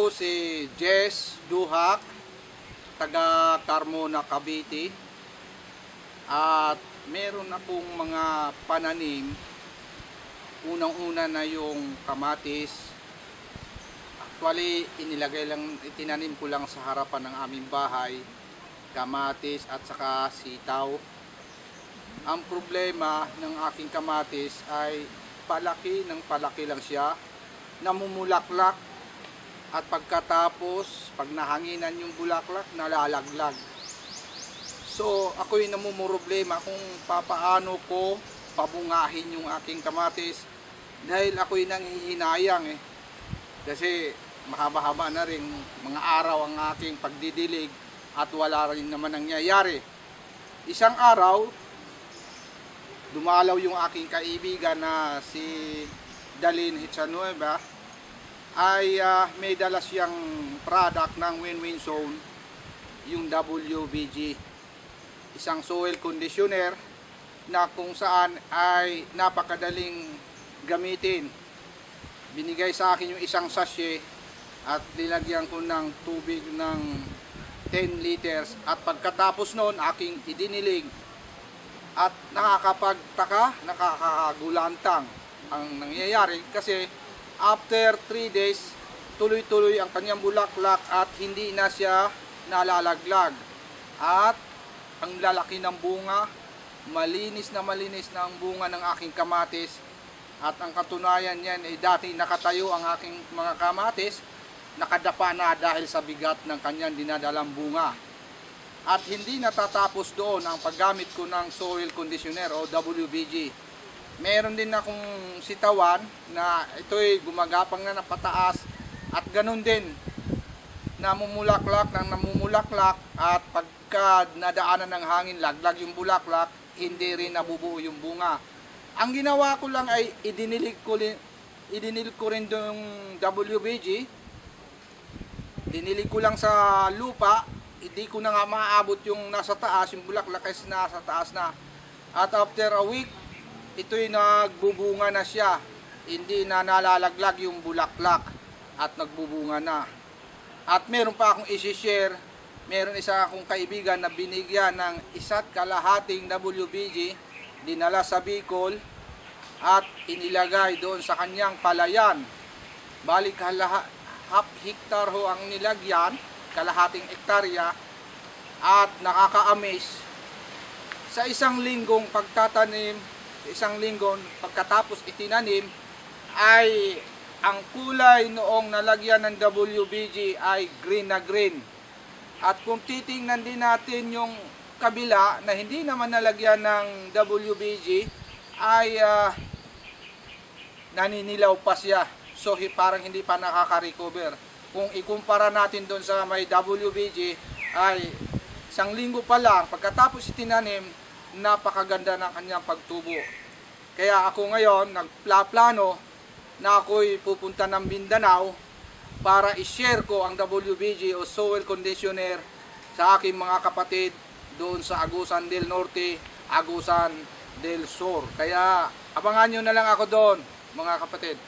Ako si Jess Duhak, taga Carmona, Cavite. At meron akong mga pananim. Unang-una na yung kamatis. Actually, itinanim ko lang sa harapan ng aming bahay. Kamatis at saka sitaw. Ang problema ng aking kamatis ay palaki lang siya. Namumulaklak. At pagkatapos, pag nahanginan yung bulaklak, nalalaglag. So, ako'y namumroblema kung papaano ko pabungahin yung aking kamatis. Dahil ako'y nanghihinayang Kasi mahaba-haba na rin mga araw ang aking pagdidilig at wala rin naman nangyayari. Isang araw, dumalaw yung aking kaibigan na si Dalin Hitsanueva ay may dala siyang product ng Win-Win Zone, yung WBG, isang soil conditioner na kung saan ay napakadaling gamitin. Binigay sa akin yung isang sachet at nilagyan ko ng tubig ng 10 liters at pagkatapos noon aking idinilig at nakakapagtaka, nakakagulantang ang nangyayari kasi after 3 days, tuloy-tuloy ang kanyang bulaklak at hindi na siya nalalaglag. At ang lalaki ng bunga, malinis na ang bunga ng aking kamatis. At ang katunayan niyan ay dati nakatayo ang aking mga kamatis, nakadapa na dahil sa bigat ng kanyang dinadalang bunga. At hindi natatapos doon ang paggamit ko ng soil conditioner o WBG. Meron din akong sitawan na ito'y gumagapang na pataas at ganun din namumulaklak at pagka nadaanan ng hangin laglag yung bulaklak, hindi rin nabubuo yung bunga. Ang ginawa ko lang ay idinilig ko rin yung WBG, dinilig ko lang sa lupa, hindi ko na nga maabot yung nasa taas, yung bulaklak kasi nasa taas na. At after a week, ito'y nagbubunga na siya, hindi na nalalaglag yung bulaklak at nagbubunga na. At meron pa akong isi-share, meron isa akong kaibigan na binigyan ng 1.5 WBG, dinala sa Bicol at inilagay doon sa kanyang palayan. Balik half hectare ho ang nilagyan, kalahating hektarya, at nakaka-amaze. Sa isang linggong pagtatanim, pagkatapos itinanim, ay ang kulay noong nalagyan ng WBG ay green na green. At kung titingnan din natin yung kabila na hindi naman nalagyan ng WBG, ay naninilaw pa siya. So parang hindi pa nakaka-recover. Kung ikumpara natin doon sa may WBG, ay isang linggo pa lang, pagkatapos itinanim, napakaganda ng kanyang pagtubo. Kaya ako ngayon nagplano na ako'y pupunta ng Mindanao para i-share ko ang WBG o soil conditioner sa aking mga kapatid doon sa Agusan del Norte, Agusan del Sur. Kaya abangan nyo na lang ako doon, mga kapatid.